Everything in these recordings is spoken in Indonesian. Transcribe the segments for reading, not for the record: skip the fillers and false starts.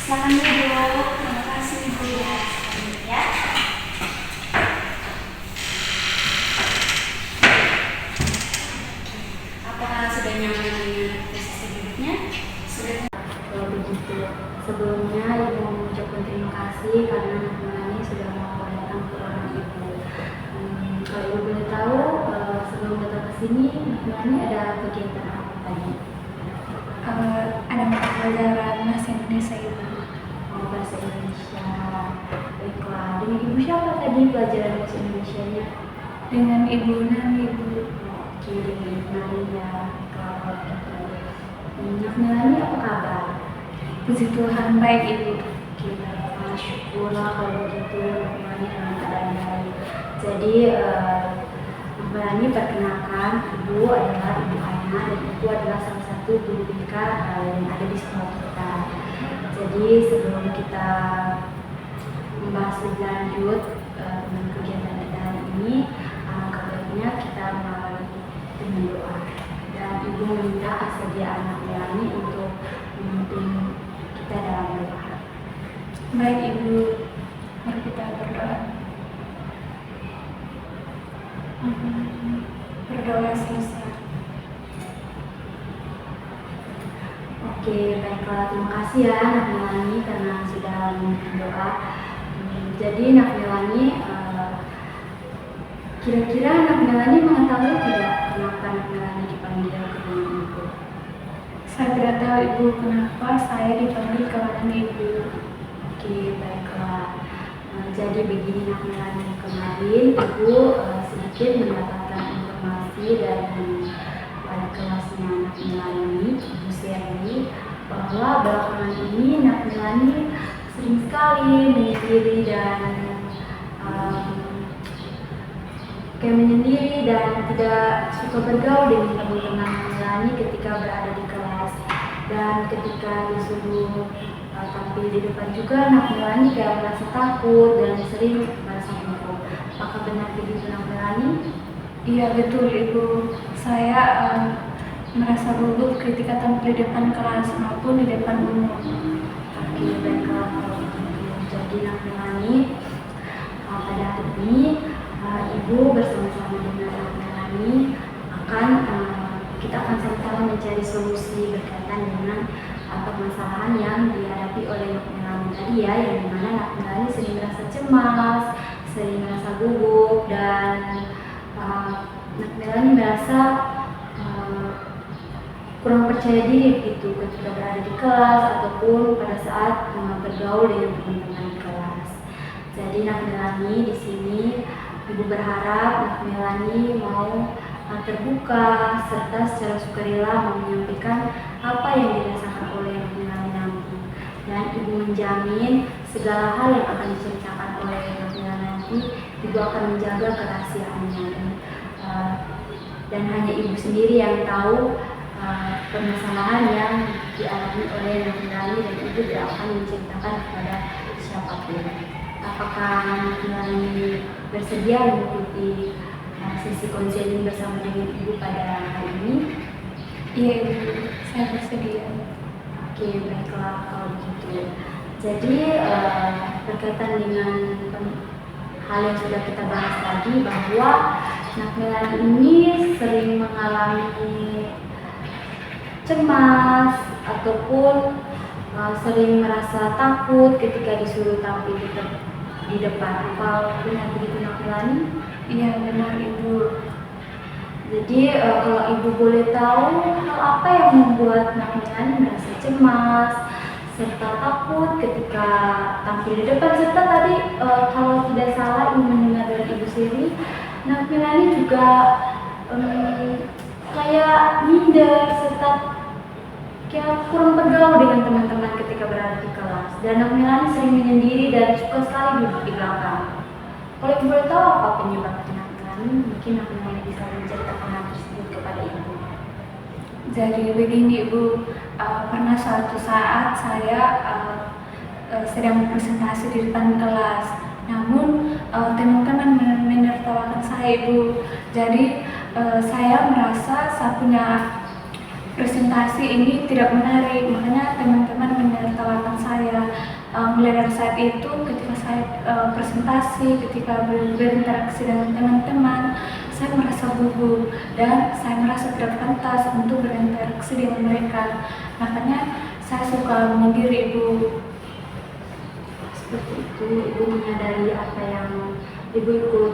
Silakan duduk. Terima kasih Ibu ya. Apakah sudah nyaman dengan posisi duduknya? Sudah. Kalau begitu, sebelumnya Ibu mengucapkan terima kasih karena Melani sudah mau datang ke rumah Ibu. Kalau Ibu boleh tahu, sebelum datang ke sini, Melani ada kegiatan apa tadi? Ada mata pelajaran bahasa Indonesia Ibu. Oh, bahasa Indonesia. Baiklah, dengan Ibu siapa tadi pelajaran bahasa Indonesianya? Dengan Ibu Nani Ibu. Oke, dengan Ibu Nani ya. Kalau gitu. Melani apa kabar? Puji Tuhan baik Ibu. Oke, baiklah, syukurlah kalau begitu Melani dalam keadaan baik. Jadi, Melani perkenalkan, Ibu adalah Ibu Ana dan Ibu adalah salah satu guru BK yang ada di sekolah kita. Jadi sebelum kita membahas lebih lanjut tentang kegiatan kita hari ini, baiknya kita mulai dengan doa. Dan Ibu meminta bersedia anak Melani untuk memimpin kita dalam doa. Baik Ibu, mari kita berdoa. Berdoa selesai. Oke, baiklah, terima kasih ya Nak Melani karena sudah berdoa. Jadi Nak Melani, kira-kira Nak Melani mengetahui tidak kenapa Nak Melani dipanggil ke rumah Ibu? Saya tidak tahu Ibu kenapa saya dipanggil ke rumah Ibu. Oke, baiklah. Jadi begini Nak Melani, kemarin Ibu sedikit mendapatkan informasi dari wali kelasnya Nak Melani, Ibu Sherly, bahwa belakangan ini Nak Melani sering sekali menyendiri dan tidak suka bergaul dengan teman-teman Melani ketika berada di kelas, dan ketika disuruh tampil di depan juga Nak Melani kayak merasa takut dan sering merasa gugup. Apakah benar begitu Nak Melani? Iya betul Ibu, saya merasa gugup ketika tampil di depan kelas maupun di depan umum. Oke, baiklah kalau begitu. Jadi Nak Melani, pada hari ini Ibu bersama-sama dengan Nak Melani kita akan sama-sama mencari solusi berkaitan dengan permasalahan yang dihadapi oleh Nak Melani tadi ya, yang dimana Nak Melani sering merasa cemas, sering merasa gugup, dan Nak Melani merasa kurang percaya diri gitu ketika berada di kelas ataupun pada saat bergaul dengan teman-teman di kelas. Jadi Nak Melani di sini Ibu berharap Nak Melani mau terbuka serta secara sukarela mau menyampaikan apa yang dirasakan oleh Nak Melani nanti. Dan Ibu menjamin segala hal yang akan diceritakan oleh Nak Melani nanti Ibu akan menjaga kerahasiaannya, dan hanya Ibu sendiri yang tahu permasalahan yang dialami oleh Nak Melani, dan Ibu tidak akan menceritakan kepada siapapun. Apakah Nak Melani bersedia mengikuti sesi konseling bersama dengan Ibu pada hari ini? Iya Ibu, saya bersedia. Oke, baiklah kalau begitu. Jadi berkaitan dengan hal yang sudah kita bahas tadi, bahwa Nak Melani ini sering mengalami cemas ataupun sering merasa takut ketika disuruh tampil di depan. Apa benar begitu Nak Melani? Iya benar Ibu. Jadi kalau Ibu boleh tahu, hal apa yang membuat Nak Melani merasa cemas serta takut ketika tampil di depan, serta tadi kalau tidak salah Ibu mendengar dari Ibu Sherly, Nak Melani juga kayak minder serta kayak kurang bergaul dengan teman-teman ketika berada di kelas, dan Nak Melani sering menyendiri dan suka sekali duduk di belakang. Kalau Ibu boleh tahu apa penyebabnya Nak Melani, mungkin Nak Melani bisa menceritakan hal tersebut kepada Ibu. Jadi begini Ibu, pernah suatu saat saya sedang presentasi di depan kelas, namun teman-teman menertawakan saya Ibu. Jadi saya merasa saya punya presentasi ini tidak menarik, makanya teman-teman menertawakan saya. mulai dari saat itu ketika saya presentasi, ketika berinteraksi dengan teman-teman, saya merasa gugup dan saya merasa tidak pantas untuk berinteraksi dengan mereka. Makanya saya suka menyendiri, Ibu. Seperti itu, Ibu menyadari apa yang Ibu ikut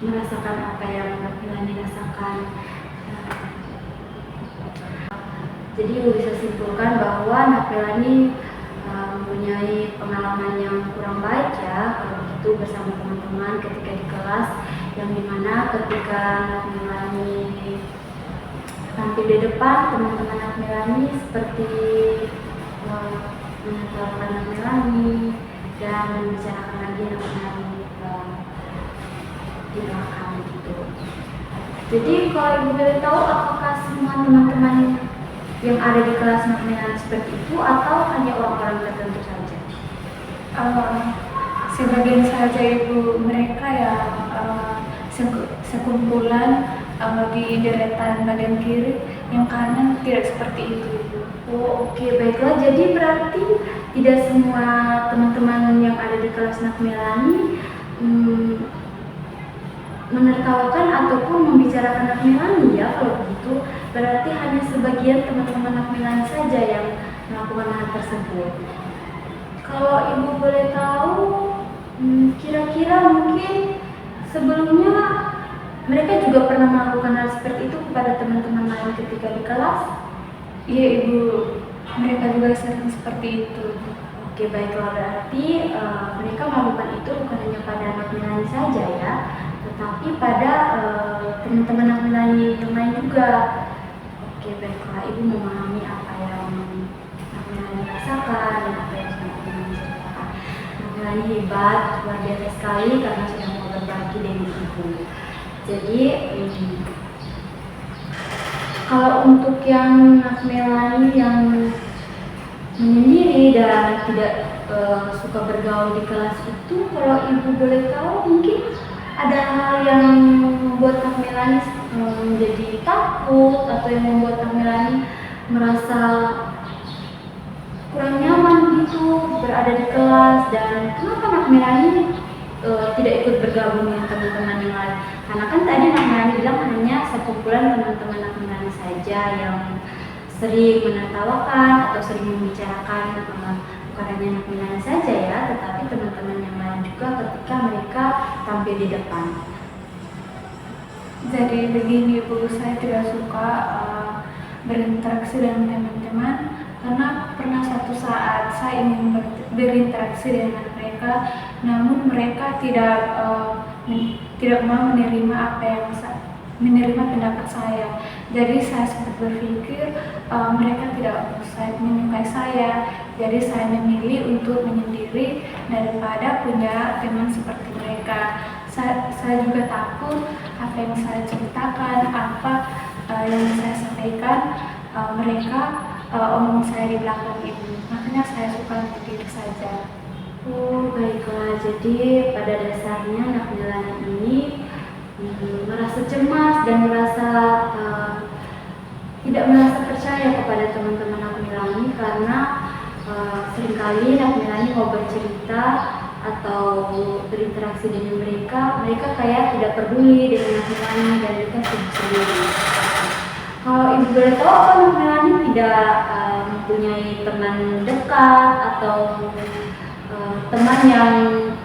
merasakan, apa yang Melani rasakan. Jadi Ibu bisa simpulkan bahwa Melani mempunyai pengalaman yang kurang baik ya, kalau begitu bersama teman-teman ketika di kelas, yang dimana ketika Melani tampil di depan, teman-teman Melani seperti menertawakan Melani dan membicarakan lagi Melani di belakang gitu. Jadi kalau Ibu boleh tahu, apakah semua teman-teman yang ada di kelas Melani seperti itu atau hanya orang-orang tertentu saja? Sebagian saja, Ibu. Mereka yang sekumpulan di deretan bagian kiri, yang kanan tidak seperti itu, Ibu. Oh, oke, baiklah. Jadi berarti tidak semua teman-teman yang ada di kelas Melani menertawakan ataupun membicarakan Melani ya. Kalau begitu berarti hanya sebagian teman-teman Melani saja yang melakukan hal tersebut. Kalau Ibu boleh tahu, kira-kira mungkin sebelumnya mereka juga pernah melakukan hal seperti itu kepada teman-teman lain ketika di kelas? Iya, Ibu. Mereka juga sering seperti itu. Oke, baiklah. Berarti mereka melakukan itu bukan hanya pada Melani saja ya, tetapi pada teman-teman Melani yang lain juga. Oke, baiklah. Ibu memahami apa yang Melani rasakan dan apa yang sudah Melani ceritakan. Melani hebat, luar biasa sekali karena sudah mau berbagi dengan Ibu. Jadi kalau untuk yang Melani yang menyendiri dan tidak suka bergaul di kelas itu, kalau Ibu boleh tahu, mungkin ada hal yang membuat Melani menjadi takut atau yang membuat Melani merasa kurang nyaman gitu berada di kelas, dan kenapa Melani tidak ikut bergabung dengan teman-teman yang lain? Karena kan tadi Melani bilang hanya sekumpulan teman-teman Melani saja yang sering menertawakan atau sering membicarakan, bukan hanya Melani saja ya, tetapi teman-teman yang lain juga ketika mereka tampil di depan. Jadi begini, Bu, saya tidak suka berinteraksi dengan teman-teman karena pernah satu saat saya ingin berinteraksi dengan mereka, namun mereka tidak mau menerima pendapat saya. Jadi saya sempat berpikir mereka tidak menyukai saya, jadi saya memilih untuk menyendiri daripada punya teman seperti mereka. Saya juga takut apa yang saya ceritakan, apa yang saya sampaikan, mereka omong saya di belakang Ibu. Makanya saya suka untuk diri saja. Oh, baiklah. Jadi pada dasarnya Melani ini merasa cemas dan tidak merasa percaya kepada teman-teman Melani karena seringkali Melani mau bercerita atau berinteraksi dengan mereka kayak tidak peduli dengan Melani dan mereka sibuk sendiri. Kalau Ibu boleh tahu, apa Melani tidak mempunyai teman dekat atau teman yang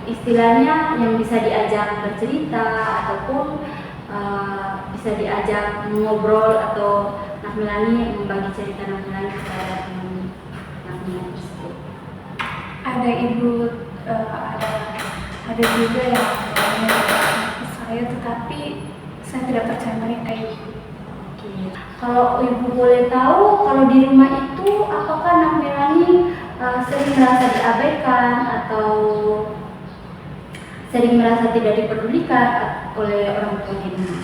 istilahnya yang bisa diajak bercerita ataupun bisa diajak ngobrol, atau Melani membagi cerita Melani kepada teman Melani tersebut? Ada, Ibu. Ada juga yang menyertai saya, tetapi saya tidak percaya mereka, Ibu. Oke. Kalau Ibu boleh tahu, kalau di rumah itu apakah Melani sering merasa diabaikan atau sering merasa tidak dipedulikan oleh orang tua di rumah?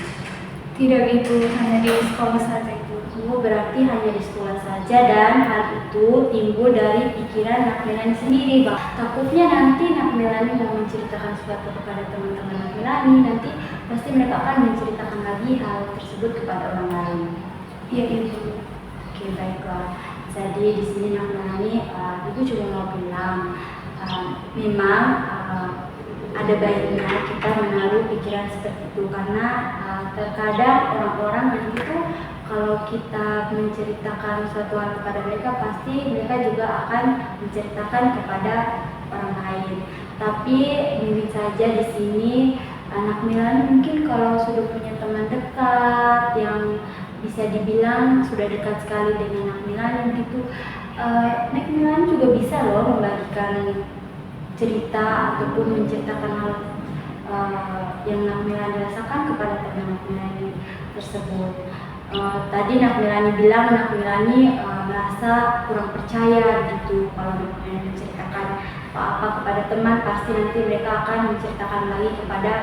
Tidak, Ibu, hanya di sekolah saja, Ibu. Oh, berarti hanya di sekolah saja, dan hal itu timbul dari pikiran Melani sendiri, Bang. Takutnya nanti Melani mau menceritakan sesuatu kepada teman-teman Melani, nanti pasti mereka akan menceritakan lagi hal tersebut kepada orang lain. Iya, Ibu. Oke, baiklah. Jadi di sini Nak Melani, Ibu cuma mau bilang, memang ada baiknya kita menaruh pikiran seperti itu, karena terkadang orang-orang nanti itu kalau kita menceritakan suatu hal kepada mereka, pasti mereka juga akan menceritakan kepada orang lain. Tapi mungkin saja di sini Nak Melani mungkin kalau sudah punya teman dekat yang bisa dibilang sudah dekat sekali dengan Nak Melani gitu, Nak Melani juga bisa loh membagikan cerita ataupun menceritakan hal yang Nak Melani rasakan kepada teman Nak Melani tersebut. Tadi Nak Melani bilang Nak Melani merasa kurang percaya gitu kalau Nak Melani menceritakan apa-apa kepada teman, pasti nanti mereka akan menceritakan lagi kepada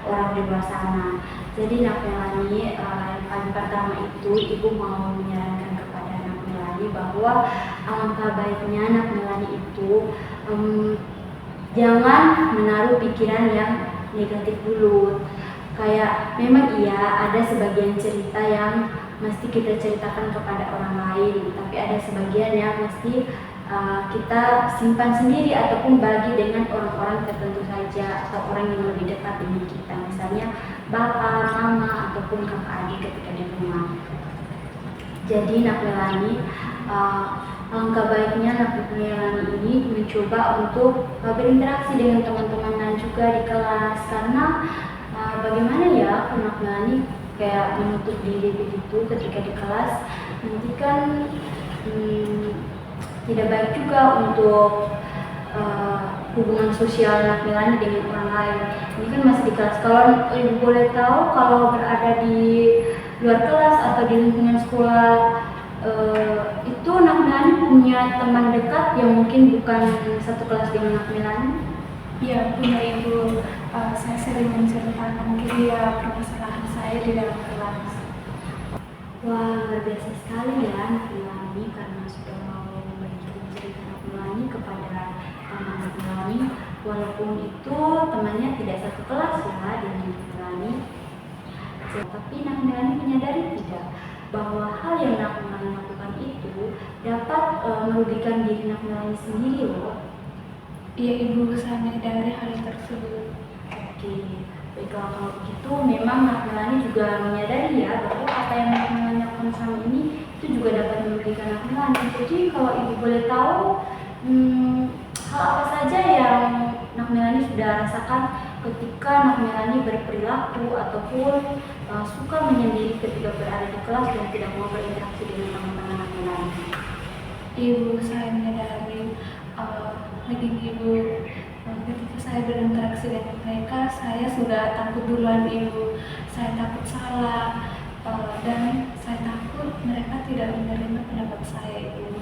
orang di luar sana. Jadi Nak Melani, yang paling pertama itu Ibu mau menyarankan kepada Nak Melani bahwa alangkah baiknya Nak Melani itu jangan menaruh pikiran yang negatif dulu. Kayak memang iya ada sebagian cerita yang mesti kita ceritakan kepada orang lain, tapi ada sebagian yang mesti kita simpan sendiri ataupun bagi dengan orang-orang tertentu saja atau orang yang lebih dekat dengan kita, misalnya bapak, mama, ataupun kakak adik ketika di rumah. Jadi Nak Melani, alangkah baiknya Nak Melani ini mencoba untuk berinteraksi dengan teman-teman juga di kelas, karena bagaimana ya Nak Melani kayak menutup diri begitu ketika di kelas, nanti kan tidak baik juga untuk hubungan sosial Nak Melani dengan orang lain. Ini kan masih di kelas. Kalau Ibu boleh tahu, kalau berada di luar kelas atau di lingkungan sekolah, itu Nak Melani punya teman dekat yang mungkin bukan satu kelas dengan Nak Melani? Ya, punya Ibu. Saya sering menceritakan dia permasalahan saya di dalam kelas. Wah, luar biasa sekali ya Nak Melani, karena sudah mau memberikan cerita Nak Melani kepada teman Nak Melani, walaupun itu temannya tidak satu kelas ya dengan Nak Melani. Tapi Nak Melani menyadari tidak bahwa hal yang Nak Melani lakukan itu dapat merugikan diri Nak Melani sendiri loh. Iya Ibu, saya menyadari hal tersebut. Oke, baiklah kalau begitu memang Nak Melani juga menyadari ya bahwa apa yang Nak Melani lakukan selama ini itu juga dapat merugikan Nak Melani. Jadi kalau Ibu boleh tahu, hal apa saja yang Nak Melani sudah rasakan ketika Nak Melani berperilaku ataupun suka menyendiri ketika berada di kelas dan tidak mau berinteraksi dengan teman-teman Nak Melani? Ibu, saya menyadari Ibu, ketika saya berinteraksi dengan mereka, saya sudah takut duluan Ibu. Saya takut salah, dan saya takut mereka tidak menerima pendapat saya Ibu.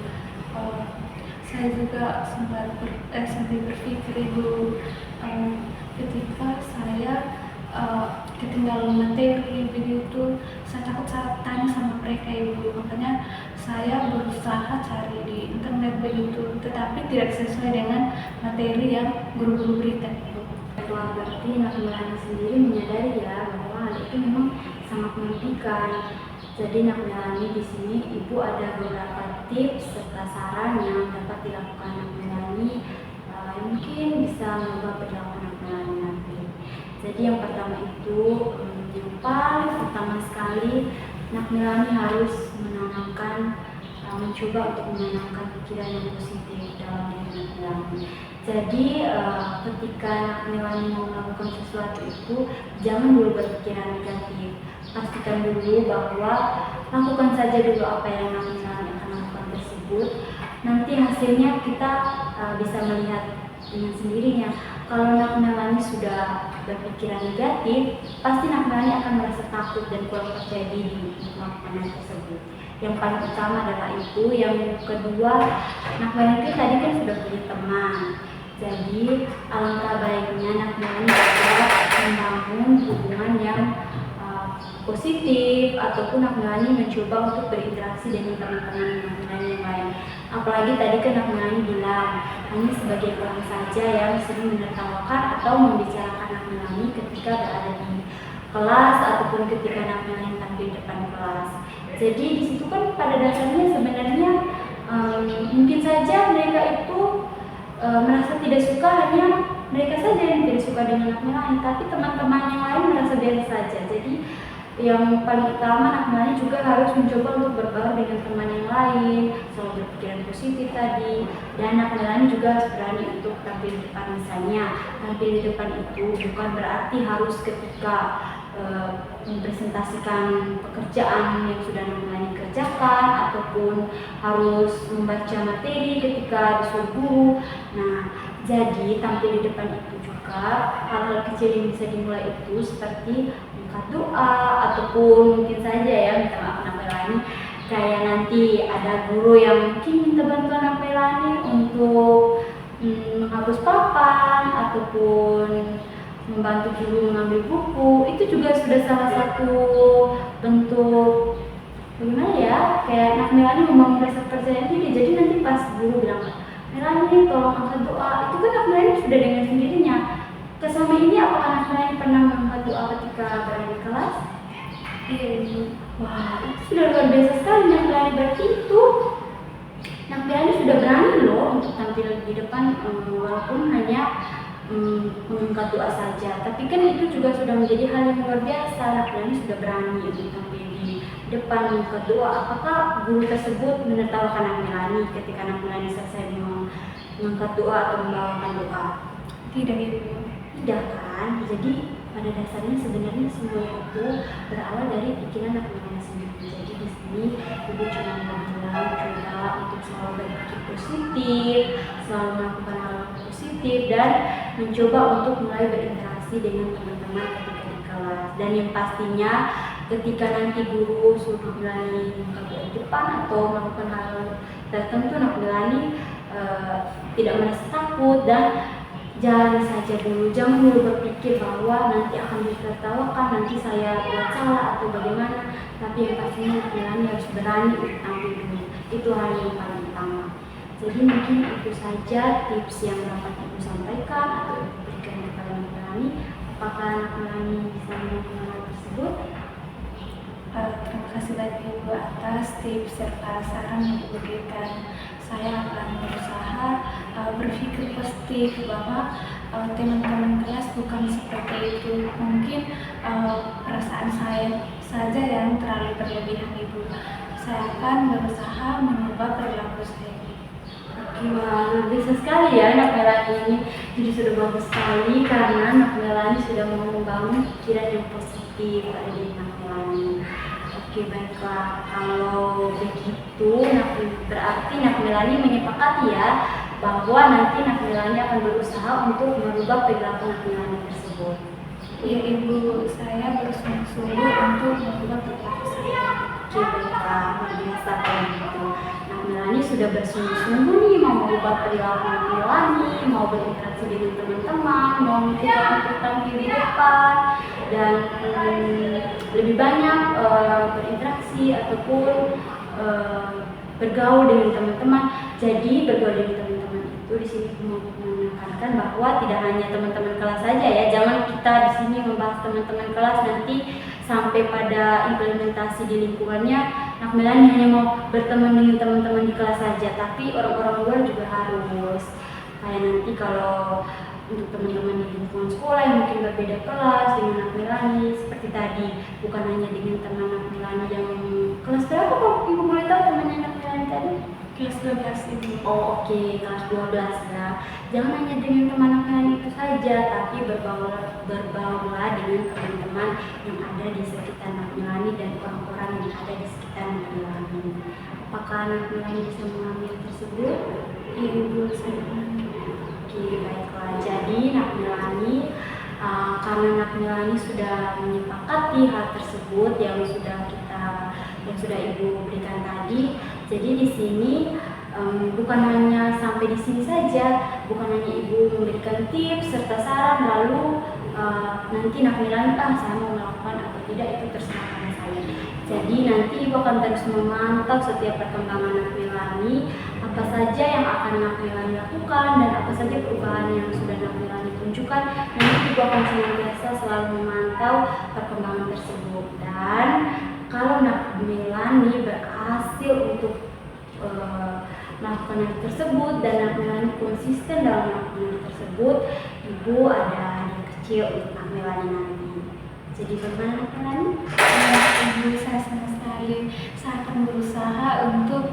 Saya juga sempat berpikir Ibu, ketika saya ketinggalan materi begitu, saya takut salah tanya sama mereka Ibu. Makanya saya berusaha cari di internet begitu, tetapi tidak sesuai dengan materi yang guru-guru berikan Ibu. Wah, berarti Nak Melani sendiri menyadari ya bahwa hal itu memang sangat merugikan. Jadi Nak Melani di sini Ibu ada beberapa tips serta saran yang dapat dilakukan Nak Melani yang mungkin bisa mengubah perilaku Nak Melani nanti. Jadi yang pertama itu, yang paling pertama sekali, Nak Melani harus mencoba untuk menanamkan pikiran yang positif dalam diri Nak Melani. Jadi ketika Nak Melani mau melakukan sesuatu itu, jangan dulu berpikiran negatif. Pastikan dulu bahwa lakukan saja dulu apa yang Nak Melani akan lakukan tersebut. Nanti hasilnya kita bisa melihat dengan sendirinya. Kalau Nak Melani sudah berpikiran negatif, pasti Nak Melani akan merasa takut dan kurang percaya diri untuk melakukan hal tersebut. Yang paling utama adalah itu. Yang kedua, Nak Melani tadi kan sudah punya teman. Jadi alangkah baiknya Nak Melani dapat membangun hubungan yang positif, ataupun Nak Melani mencoba untuk berinteraksi dengan teman-teman Nak Melani yang lain. Apalagi tadi kan Nak Melani bilang hanya sebagian orang saja yang sering menertawakan atau membicarakan Nak Melani ketika berada di kelas ataupun ketika Nak Melani tampil di depan kelas. Jadi di situ kan pada dasarnya sebenarnya Mungkin saja mereka itu merasa tidak suka, hanya mereka saja yang tidak suka dengan Nak Melani, tapi teman-teman yang lain merasa biasa saja. Jadi yang paling utama Nak Melani juga harus mencoba untuk berbaur dengan teman yang lain, selalu berpikiran positif tadi, dan Nak Melani juga harus berani untuk tampil di depan. Misalnya tampil di depan itu bukan berarti harus ketika mempresentasikan pekerjaan yang sudah Nak Melani kerjakan ataupun harus membaca materi ketika disuruh guru. Nah, jadi tampil di depan itu juga hal-hal kecil yang bisa dimulai itu seperti angkat doa ataupun mungkin saja ya minta maaf Nak Melani, kayak nanti ada guru yang mungkin minta bantuan Nak Melani untuk menghapus papan ataupun membantu guru mengambil buku. Itu juga sudah salah satu bentuk bagaimana ya, kayak Nak Melani membangun rasa percaya diri. Jadi nanti pas guru bilang Melani tolong angkat doa, itu kan Nak Melani sudah dengan sendirinya. Selama ini apakah Nak Melani pernah mengangkat doa ketika berada di kelas? Iya Ibu. Wah, itu sudah luar biasa sekali Nak Melani. Berarti itu Nak Melani sudah berani loh untuk tampil di depan, walaupun hanya mengangkat doa saja. Tapi kan itu juga sudah menjadi hal yang luar biasa. Nak Melani sudah berani untuk tampil di depan mengangkat doa. Apakah guru tersebut menertawakan Nak Melani ketika Nak Melani selesai mengangkat doa atau membawakan doa? Tidak Ibu. Tidak kan? Jadi pada dasarnya sebenarnya semua itu berawal dari pikiran Nak Melani sendiri. Jadi di sini Ibu cuma mau bilang coba untuk selalu berpikir positif, selalu melakukan hal positif, dan mencoba untuk mulai berinteraksi dengan teman-teman ketika di kelas. Dan yang pastinya ketika nanti guru suruh Nak Melani mengangkat di depan atau melakukan hal tertentu, Nak Melani tidak merasa takut dan jalani saja dulu. Jangan dulu berpikir bahwa nanti akan ditertawakan, nanti saya buat salah atau bagaimana. Tapi yang pastinya Nak Melani harus berani untuk tampil dulu. Itu hal yang paling utama. Jadi mungkin itu saja tips yang dapat Ibu sampaikan atau Ibu berikan kepada Nak Melani. Apakah Nak Melani bisa mendengar hal tersebut? Terima kasih banyak Ibu atas tips serta saran yang Ibu berikan. Saya akan berusaha berpikir positif bahwa teman-teman kelas bukan seperti itu. Mungkin perasaan saya saja yang terlalu berlebihan Ibu. Saya akan berusaha mengubah perilaku saya. Wah, luar biasa sekali ya Nak Melani ini. Jadi sudah bagus sekali karena Nak Melani sudah mau membangun pikiran yang positif pada diri Nak Melani. Oke, baiklah. Kalau begitu, berarti Nak Melani menyepakati ya bahwa nanti Nak Melani akan berusaha untuk merubah perilaku Nak Melani tersebut. Iya Ibu, saya bersungguh-sungguh untuk merubah perilaku saya. Oke, baiklah. Luar biasa kalau gitu. Nak Melani sudah bersungguh-sungguh nih mau merubah perilaku Nak Melani, mau berinteraksi dengan teman-teman, mau ikut tampil di depan, dan lebih banyak berinteraksi ataupun bergaul dengan teman-teman. Jadi bergaul dengan teman-teman itu di sini mau menekankan bahwa tidak hanya teman-teman kelas saja ya. Jangan kita di sini membahas teman-teman kelas nanti sampai pada implementasi di lingkungannya Nak Melani hanya mau berteman dengan teman-teman di kelas saja, tapi orang-orang luar juga harus. Kayak nanti kalau untuk teman-teman di lingkungan sekolah yang mungkin berbeda kelas dengan Nak Melani, seperti tadi, bukan hanya dengan teman Nak Melani yang kelas berapa kok Ibu boleh tahu temannya Nak Melani tadi? Kelas 12 Ibu. Oh oke, kelas 12 ya. Jangan hanya dengan teman Nak Melani itu saja, tapi berbaurlah dengan teman-teman yang ada di sekitar Nak Melani dan orang-orang yang ada di sekitar Nak Melani. Apakah Nak Melani bisa mengambil tersebut? Iya Ibu, saya mengambil. Oke, baiklah. Jadi Nak Melani, karena Nak Melani sudah menyepakati hal tersebut yang sudah Ibu berikan tadi. Jadi di sini bukan hanya sampai di sini saja, bukan hanya Ibu memberikan tips serta saran lalu nanti Nak Melani saya mau melakukan atau tidak itu terserah pada saya. Jadi nanti Ibu akan terus memantau setiap perkembangan Nak Melani, apa saja yang akan Nak Melani lakukan dan apa saja perubahan yang sudah Nak Melani tunjukkan. Nanti Ibu akan senantiasa selalu memantau perkembangan tersebut. Dan kalau Nak Melani berhasil untuk melakukan hal tersebut dan Nak Melani konsisten dalam melakukan hal tersebut, Ibu ada hadiah kecil untuk Nak Melani nanti. Jadi bagaimana Nak Melani? Ibu, saya senang sekali. Saya akan berusaha untuk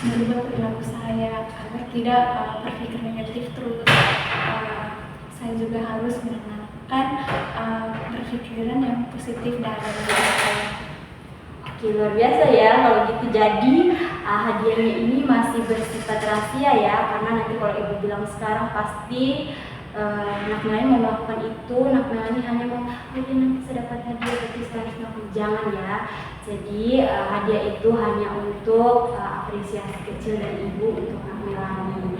merubah perilaku saya agar tidak berpikir negatif terus. Saya juga harus menanamkan berpikiran yang positif dalam diri saya. Oke, luar biasa ya kalau gitu. Jadi hadiahnya ini masih bersifat rahasia ya, karena nanti kalau Ibu bilang sekarang pasti Nak Melani mau melakukan itu, Nak Melani hanya mau nanti saya dapat hadiah tapi saya harus melakukan. Jangan ya. Jadi hadiah itu hanya untuk apresiasi kecil dari Ibu untuk Nak Melani.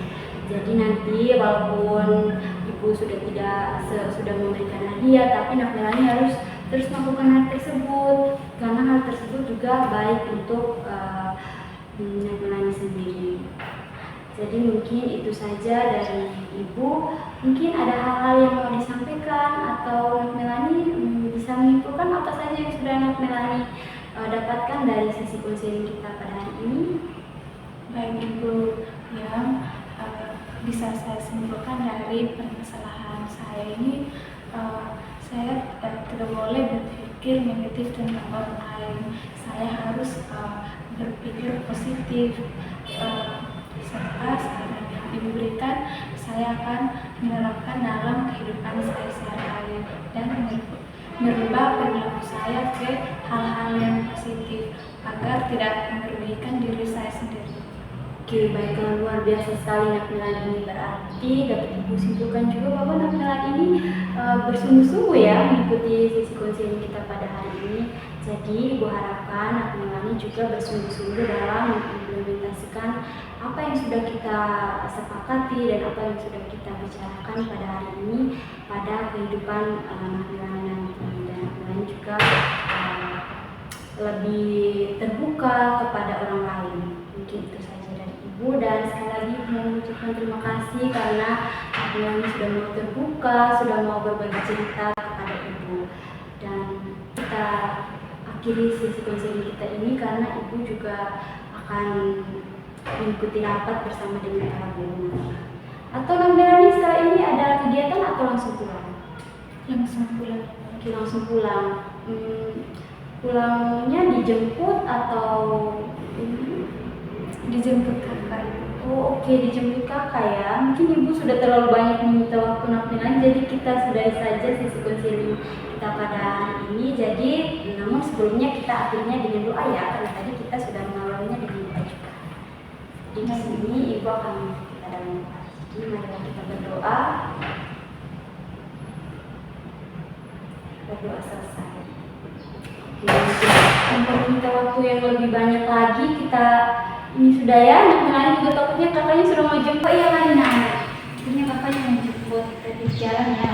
Jadi nanti walaupun Ibu sudah memberikan hadiah, tapi Nak Melani harus terus melakukan hal tersebut, karena hal tersebut juga baik untuk Nak Melani sendiri. Jadi mungkin itu saja dari Ibu. Mungkin ada hal-hal yang mau disampaikan atau Nak Melani bisa menyimpulkan apa saja yang sudah Nak Melani dapatkan dari sesi konseling kita pada hari ini. Baik Ibu, yang bisa saya simpulkan dari permasalahan saya ini, saya tidak boleh berpikir negatif tentang orang lain. Saya harus berpikir positif, serta saran yang Ibu berikan saya akan menerapkan dalam kehidupan saya sehari-hari dan merubah perilaku saya ke hal-hal yang positif agar tidak merugikan diri saya sendiri. Oke, baiklah, luar biasa sekali Nak Melani ini. Berarti dapat Ibu simpulkan juga bahwa Nak Melani ini bersungguh-sungguh ya mengikuti sesi konseling kita pada hari ini. Jadi Ibu harapkan Nak Melani juga bersungguh-sungguh dalam mengimplementasikan apa yang sudah kita sepakati dan apa yang sudah kita bicarakan pada hari ini pada kehidupan Nak Melani nanti. Dan Nak Melani juga lebih terbuka kepada orang lain. Mungkin itu saja dari Ibu, dan sekali lagi mau mengucapkan terima kasih karena Nak Melani sudah mau terbuka, sudah mau berbagi cerita kepada Ibu. Dan kita akhiri sesi konseling kita ini karena Ibu juga akan mengikuti rapat bersama dengan para guru. Atau Nak Melani setelah ini ada kegiatan atau langsung pulang? Langsung pulang. Oke, langsung pulang. Pulangnya dijemput atau Dijemput kakak. Oh, oke, dijemput kakak ya. Mungkin Ibu sudah terlalu banyak meminta waktu Nak Melani, jadi kita sudahi saja sesi konseling kita pada hari ini. Jadi namun sebelumnya kita akhirnya dengan doa ya, karena tadi kita sudah mengawalinya dengan doa juga. Di sini Ibu akan kita dalam doa. Jadi mari kita berdoa. Berdoa selesai. Tanpa minta waktu yang lebih banyak lagi, kita ini sudah ya. Nak Melani juga takutnya kakaknya sudah mau jemput ya, Lani. Nah, akhirnya kakaknya mau jemput, kita di jalan ya.